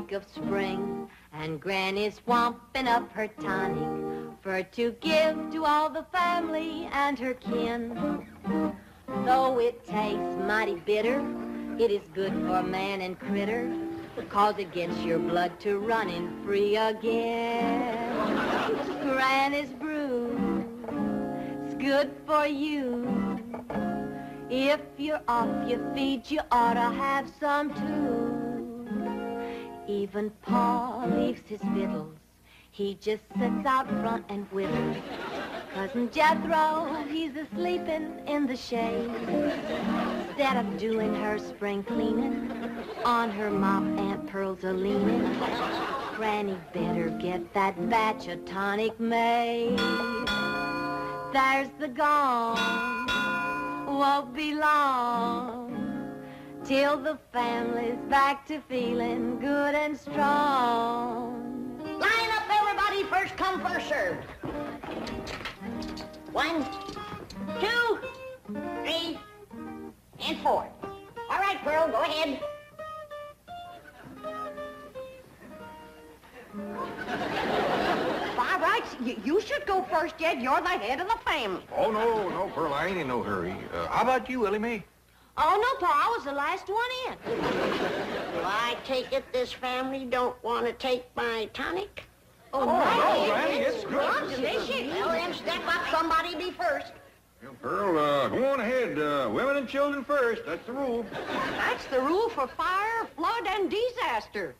week of spring, and Granny's swamping up her tonic for to give to all the family and her kin. Though it tastes mighty bitter, it is good for man and critter, 'cause it gets your blood to running free again. Granny's brew, it's good for you. If you're off your feet, you ought to have some too. Even Pa leaves his victuals, he just sits out front and whittles. Cousin Jethro, he's a-sleeping in the shade. Instead of doing her spring cleaning, on her mop Aunt Pearl's a-leaning. Granny better get that batch of tonic made. There's the gong, won't be long till the family's back to feeling good and strong. Line up, everybody, first come, first served. 1, 2, 3, and 4. All right, Pearl, go ahead. By rights, you should go first, Jed. You're the head of the family. Oh, no, Pearl, I ain't in no hurry. How about you, Ellie Mae? Oh, no, Pa, I was the last one in. Well, I take it this family don't want to take my tonic? Oh, no, Granny, it's good. Delicious. Well, then step up, somebody be first. Well, Pearl, go on ahead. Women and children first. That's the rule. That's the rule for fire, flood, and disaster.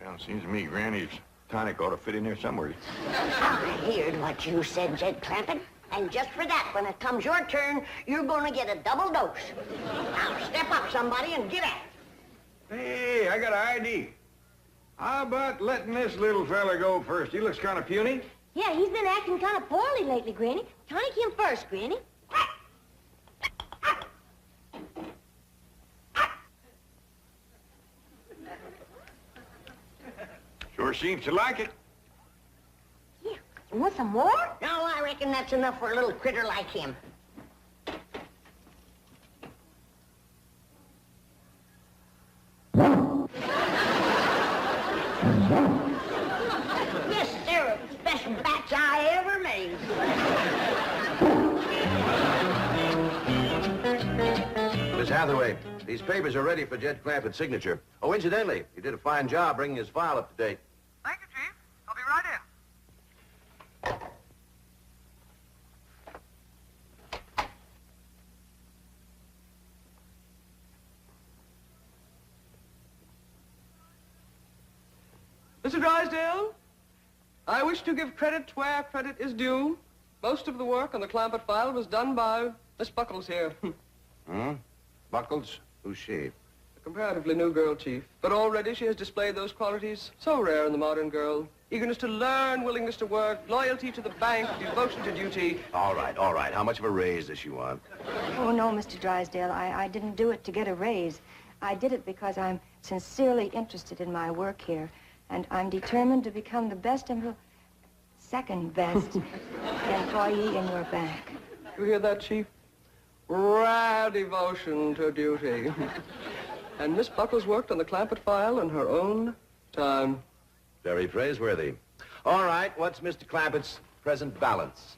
Well, it seems to me Granny's tonic ought to fit in there somewhere. I heard what you said, Jed Clampett. And just for that, when it comes your turn, you're going to get a double dose. Now, step up, somebody, and get at it. Hey, I got an idea. How about letting this little fella go first? He looks kind of puny. Yeah, he's been acting kind of poorly lately, Granny. Tonic him first, Granny. Sure seems to like it. Yeah. You want some more? No, I reckon that's enough for a little critter like him. Yes, they're the best batch I ever made. Miss Hathaway, these papers are ready for Jed Clampett's signature. Oh, incidentally, he did a fine job bringing his file up to date. Thank you, Chief. I'll be right in. Mr. Drysdale, I wish to give credit where credit is due. Most of the work on the Clampett file was done by Miss Buckles here. Buckles? Who's she? A comparatively new girl, Chief. But already she has displayed those qualities so rare in the modern girl. Eagerness to learn, willingness to work, loyalty to the bank, devotion to duty. All right. How much of a raise does she want? Oh, no, Mr. Drysdale. I didn't do it to get a raise. I did it because I'm sincerely interested in my work here. And I'm determined to become the best and the second best employee in your bank. You hear that, Chief? Rare devotion to duty. And Miss Buckles worked on the Clampett file in her own time. Very praiseworthy. All right, what's Mr. Clampett's present balance?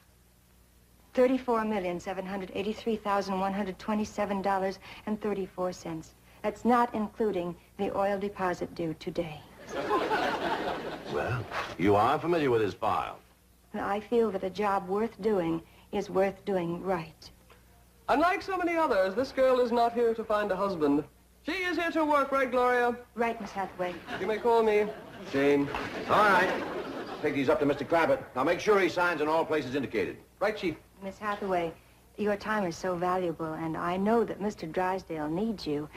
$34,783,127.34. That's not including the oil deposit due today. Well, you are familiar with his file. I feel that a job worth doing is worth doing right. Unlike so many others, this girl is not here to find a husband. She is here to work, right, Gloria? Right, Miss Hathaway. You may call me Jane. All right. Take these up to Mr. Clampett. Now make sure he signs in all places indicated. Right, Chief. Miss Hathaway, your time is so valuable, and I know that Mr. Drysdale needs you.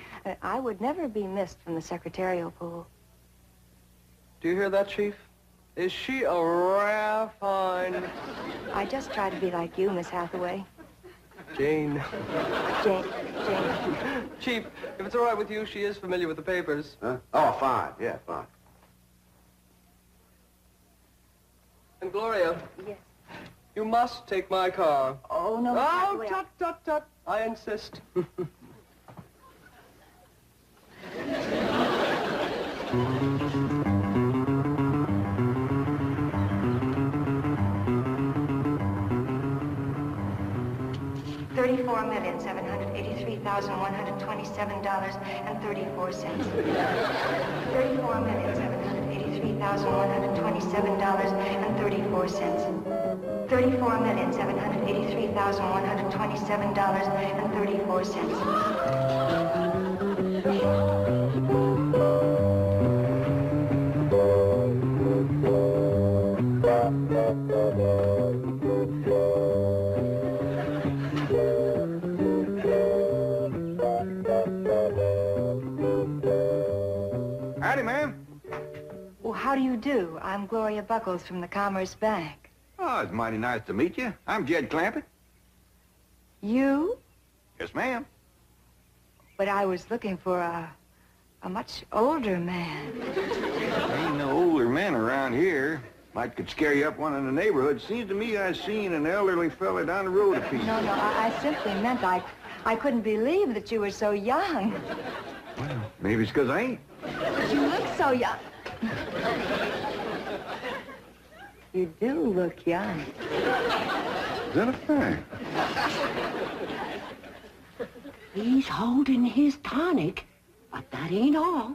I would never be missed from the secretarial pool. Do you hear that, Chief? Is she a rare find? I just try to be like you, Miss Hathaway. Jane. Jane. Chief, if it's all right with you, she is familiar with the papers. Huh? Oh, fine. Yeah, fine. And Gloria. Yes. You must take my car. Oh, no, Miss Oh, Hathaway. tut. I insist. $34,783,127.34. $34,783,127.34. Howdy, ma'am. Well, how do you do? I'm Gloria Buckles from the Commerce Bank. Oh, it's mighty nice to meet you. I'm Jed Clampett. You? Yes, ma'am. But I was looking for a much older man. Ain't no older men around here. Might could scare you up one in the neighborhood. Seems to me I seen an elderly fella down the road a piece. No, I simply meant I couldn't believe that you were so young. Well, maybe it's 'cause I ain't. You look so young. You do look young. Is that a fact? He's holding his tonic, but that ain't all.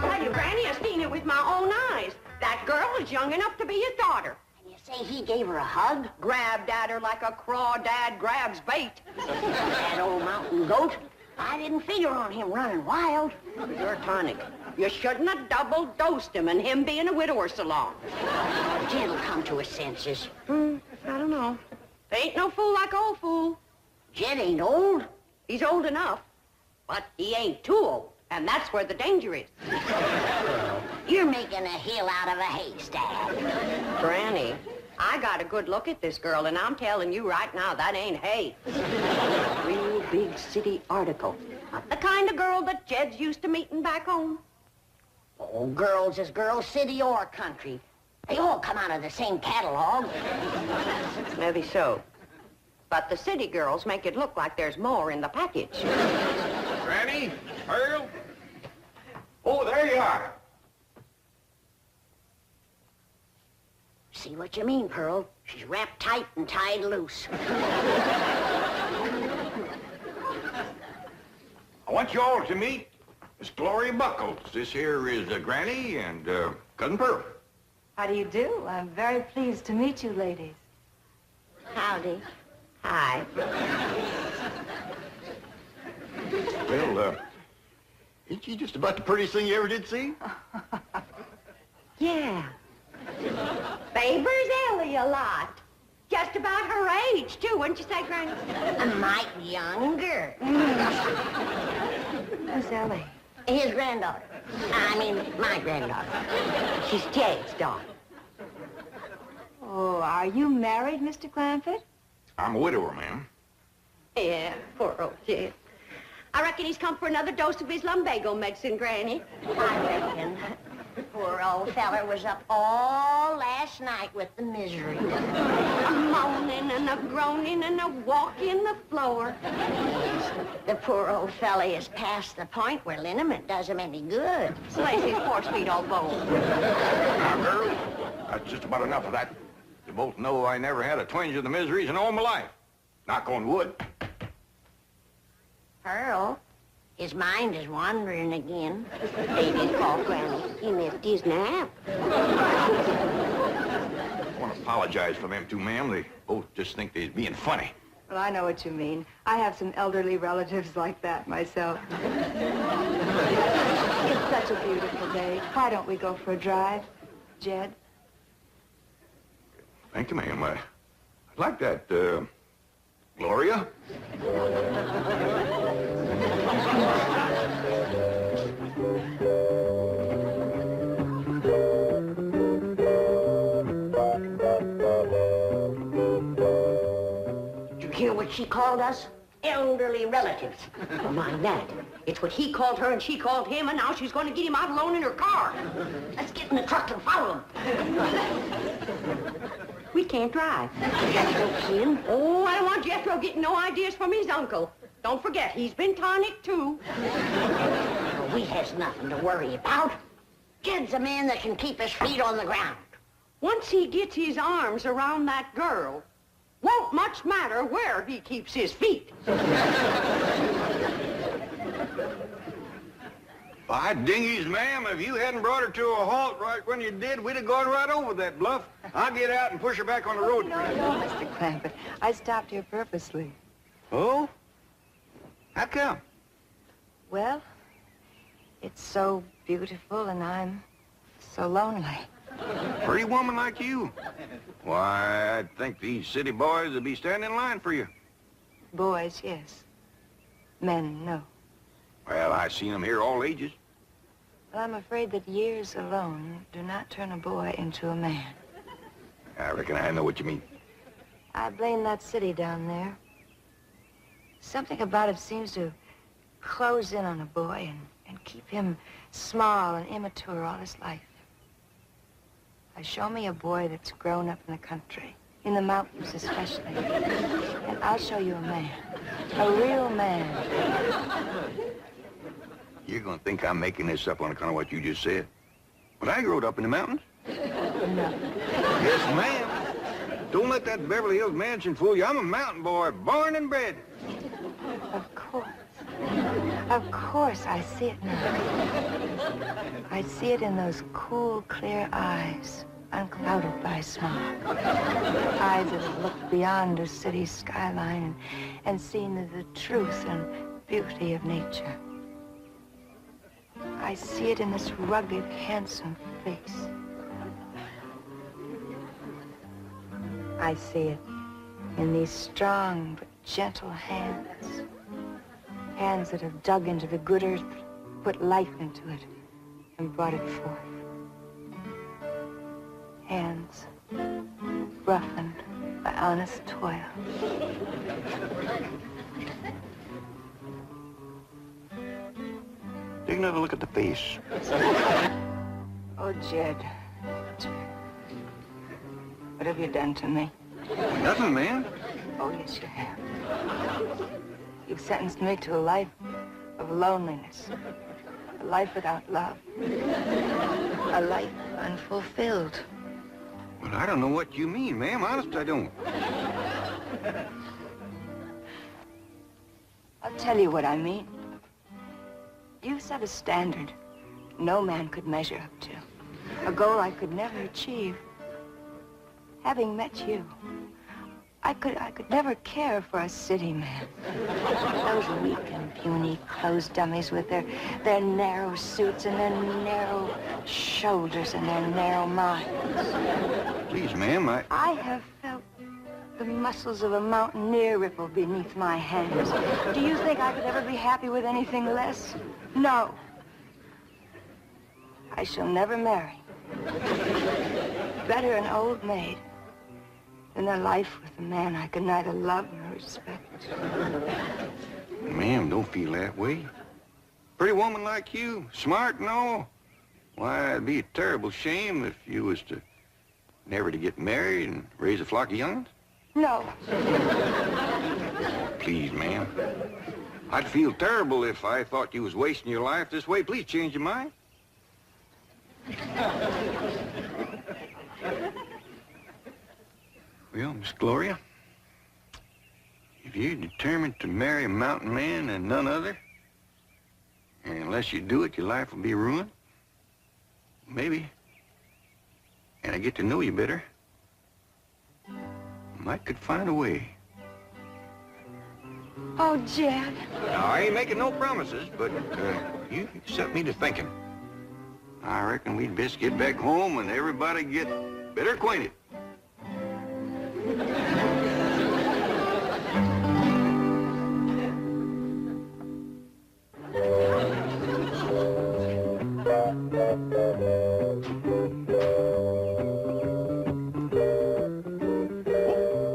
Tell you, Granny, I've seen it with my own eyes. That girl is young enough to be his daughter. And you say he gave her a hug? Grabbed at her like a crawdad grabs bait. That old mountain goat? I didn't figure on him running wild. Your tonic. You shouldn't have double-dosed him and him being a widower so long. Jed'll come to his senses. I don't know. Ain't no fool like old fool. Jed ain't old. He's old enough, but he ain't too old, and that's where the danger is. You're making a hill out of a haystack. Granny, I got a good look at this girl, and I'm telling you right now, that ain't hay. Real big city article. Not the kind of girl that Jed's used to meeting back home. Oh, girls is girls, city or country. They all come out of the same catalog. Maybe so. But the city girls make it look like there's more in the package. Granny? Earl? Oh, there you are. See what you mean, Pearl. She's wrapped tight and tied loose. I want you all to meet Miss Gloria Buckles. This here is Granny and Cousin Pearl. How do you do? I'm very pleased to meet you, ladies. Howdy. Hi. Well, ain't she just about the prettiest thing you ever did see? Yeah. Favors Ellie a lot. Just about her age, too, wouldn't you say, Granny? A mite younger. Who's Ellie? His granddaughter. I mean, my granddaughter. She's Jed's daughter. Oh, are you married, Mr. Clampett? I'm a widower, ma'am. Yeah, poor old Jed. I reckon he's come for another dose of his lumbago medicine, Granny. I reckon. Poor old feller was up all last night with the misery. A moaning and a groaning and a walking the floor. The poor old fella is past the point where liniment does him any good. Slays his poor sweet old bones. Now, girls, that's just about enough of that. You both know I never had a twinge of the miseries in all my life. Knock on wood. Pearl, his mind is wandering again. Baby's called Granny. He missed his nap. I want to apologize for them two, ma'am. They both just think they're being funny. Well, I know what you mean. I have some elderly relatives like that myself. It's such a beautiful day. Why don't we go for a drive, Jed? Thank you, ma'am. I'd like that, Gloria. Did you hear what she called us? Elderly relatives. Mind that. It's what he called her and she called him, and now she's going to get him out alone in her car. Let's get in the truck and follow him. We can't drive. Jethro Kin. Oh, I don't want Jethro getting no ideas from his uncle. Don't forget, he's been tonic, too. We has nothing to worry about. Jed's a man that can keep his feet on the ground. once he gets his arms around that girl, won't much matter where he keeps his feet. By dingies, ma'am, if you hadn't brought her to a halt right when you did, we'd have gone right over that bluff. I'll get out and push her back on the road. No, Mr. Clampett. I stopped here purposely. Oh? How come? Well, it's so beautiful and I'm so lonely. Pretty woman like you. Why, I think these city boys would be standing in line for you. Boys, yes. Men, no. Well, I've seen them here all ages. Well, I'm afraid that years alone do not turn a boy into a man. I reckon I know what you mean. I blame that city down there. Something about it seems to close in on a boy and keep him small and immature all his life. Show me a boy that's grown up in the country, in the mountains especially, and I'll show you a man, a real man. You're gonna think I'm making this up on account of what you just said. But I growed up in the mountains. No. Yes, ma'am. Don't let that Beverly Hills mansion fool you. I'm a mountain boy, born and bred. Of course. Of course, I see it now. I see it in those cool, clear eyes, unclouded by smog. Eyes that have looked beyond a city skyline and seen the truth and beauty of nature. I see it in this rugged, handsome face. I see it in these strong but gentle hands. Hands that have dug into the good earth, put life into it, and brought it forth. Hands roughened by honest toil. Take another look at the face. Oh, Jed. What have you done to me? Nothing, ma'am. Oh, yes, you have. You've sentenced me to a life of loneliness, a life without love, a life unfulfilled. Well, I don't know what you mean, ma'am. Honest, I don't. I'll tell you what I mean. You set a standard no man could measure up to, a goal I could never achieve. Having met you, I could never care for a city man. Those weak and puny clothes dummies with their narrow suits and their narrow shoulders and their narrow minds. Please, ma'am, I have felt the muscles of a mountaineer ripple beneath my hands. Do you think I could ever be happy with anything less? No. I shall never marry. Better an old maid than a life with a man I can neither love nor respect. Ma'am, don't feel that way. Pretty woman like you, smart and all. Why, it'd be a terrible shame if you was to never to get married and raise a flock of young'uns. No. Please, ma'am. I'd feel terrible if I thought you was wasting your life this way. Please change your mind. Well, Miss Gloria, if you're determined to marry a mountain man and none other, and unless you do it, your life will be ruined, maybe, and I get to know you better, might could find a way. Oh, Jed. Now, I ain't making no promises, but you set me to thinking. I reckon we'd best get back home and everybody get better acquainted.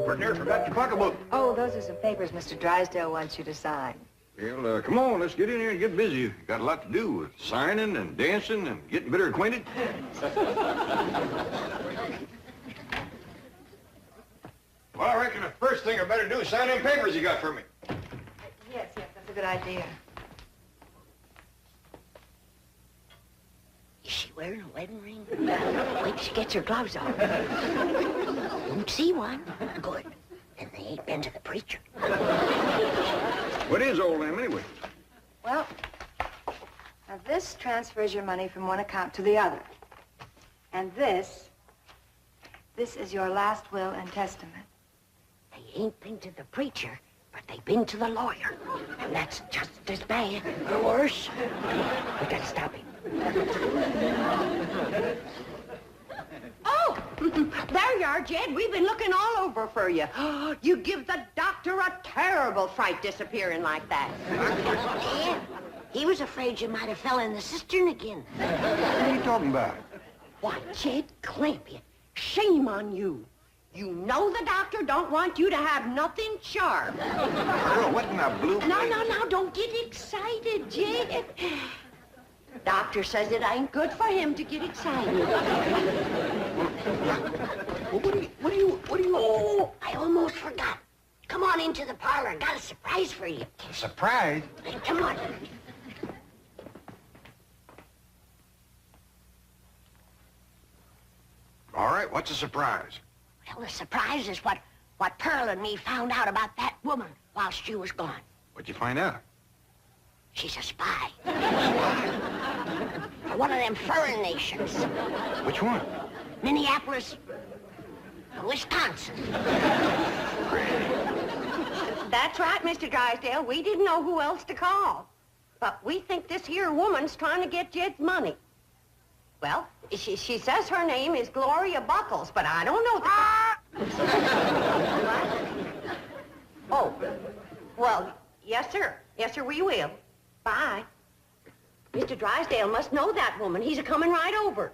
Partner, forgot your pocketbook. Oh, those are some papers Mr. Drysdale wants you to sign. Well, come on, let's get in here and get busy. Got a lot to do with signing and dancing and getting better acquainted. Well, I reckon the first thing I better do is sign them papers you got for me. Yes, that's a good idea. You see wearing a wedding ring? Wait till she gets her gloves on. Don't see one. Good. Then they ain't been to the preacher. What is old Em, anyway? Well, now this transfers your money from one account to the other. And this is your last will and testament. They ain't been to the preacher, but they've been to the lawyer. And that's just as bad or worse. We gotta stop him. Oh, there you are, Jed. We've been looking all over for you. You give the doctor a terrible fright disappearing like that. Yeah, he was afraid you might have fell in the cistern again. What are you talking about? Why, Jed Clampett, shame on you. You know the doctor don't want you to have nothing sharp. Earl, what in the blue... No, don't get excited, Jed. Doctor says it ain't good for him to get excited. Well, what do you... Oh, I almost forgot. Come on into the parlor. Got a surprise for you. A surprise? Hey, come on. All right, what's a surprise? Well, the surprise is what Pearl and me found out about that woman whilst you was gone. What'd you find out? She's a spy. For one of them foreign nations. Which one? Minneapolis, Wisconsin. That's right, Mr. Drysdale. We didn't know who else to call. But we think this here woman's trying to get Jed's money. Well, she says her name is Gloria Buckles, but I don't know the... What? Oh, well, yes, sir. Yes, sir, we will. Bye. Mr. Drysdale must know that woman. He's a-coming right over.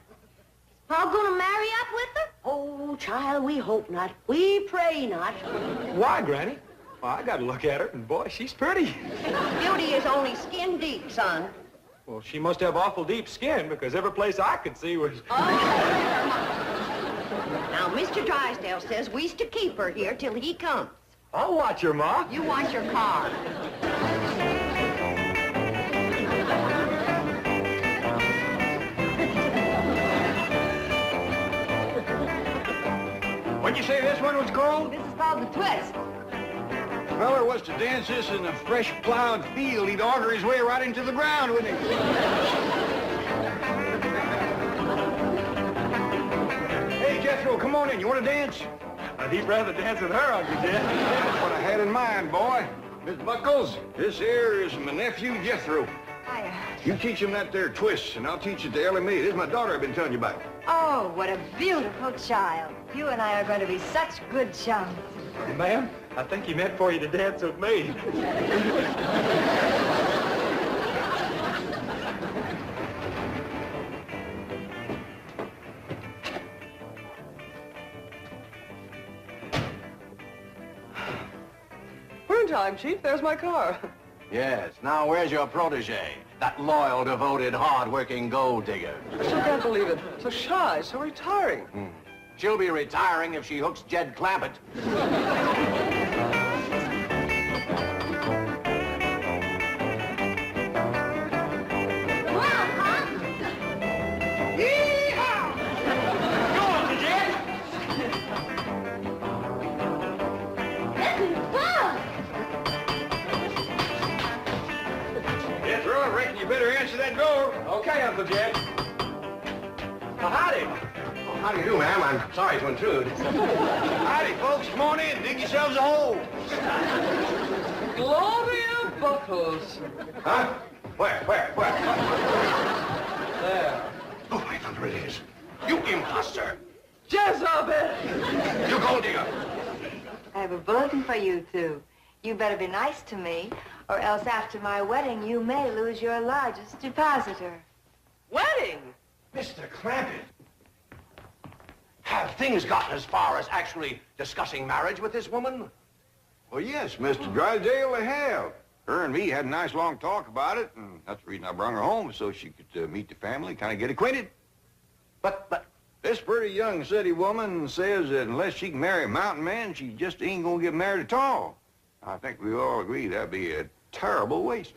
Paul gonna marry up with her? Oh, child, we hope not. We pray not. Why, Granny? Well, I got to look at her, and boy, she's pretty. Beauty is only skin deep, son. Well, she must have awful deep skin, because every place I could see was... Now, Mr. Drysdale says we's to keep her here till he comes. I'll watch her, Ma. You want your car. What'd you say this one was called? This is called the twist. If a feller was to dance this in a fresh plowed field, he'd auger his way right into the ground, wouldn't he? Hey, Jethro, come on in. You want to dance? I'd he'd rather dance with her, Uncle Jed. That's what I had in mind, boy. Miss Buckles, this here is my nephew, Jethro. Hiya. You teach him that there twist, and I'll teach it to Ellie Mae. This is my daughter I've been telling you about. Oh, what a beautiful child. You and I are going to be such good chums. Ma'am, I think he meant for you to dance with me. We're in time, Chief. There's my car. Yes, now where's your protege? That loyal, devoted, hard-working gold digger. I still can't believe it. So shy, so retiring. She'll be retiring if she hooks Jed Clampett. Jethro, I reckon you better answer that door. Okay, Uncle Jed. Well, howdy. How do you do, ma'am? I'm sorry to intrude. Howdy, folks. Come on in. Dig yourselves a hole. Gloria Buckles. Huh? Where? There. Oh, my thunder, it is. You imposter! Jezebel! You gold digger! I have a bulletin for you two. You better be nice to me, or else after my wedding, you may lose your largest depositor. Wedding? Mr. Clampett, have things gotten as far as actually discussing marriage with this woman? Well, yes, Mr. Drysdale, they have. Her and me had a nice long talk about it, and that's the reason I brought her home, so she could meet the family, kind of get acquainted. But... This pretty young city woman says that unless she can marry a mountain man, she just ain't gonna get married at all. I think we all agree that'd be a terrible waste.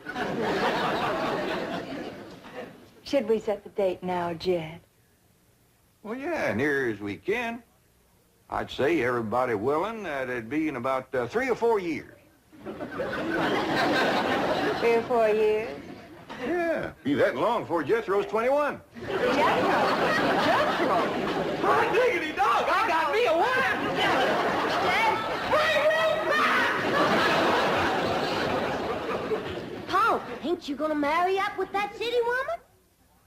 Should we set the date now, Jed? Well, yeah, near as we can. I'd say everybody willing that it'd be in about 3 or 4 years. 3 or 4 years? Yeah, be that long before Jethro's 21. Jethro! Hot diggity dog, I got me a wife! Paul, ain't you gonna marry up with that city woman?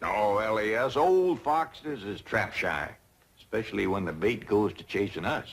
No, Elias, old foxes is trap shy, especially when the bait goes to chasing us.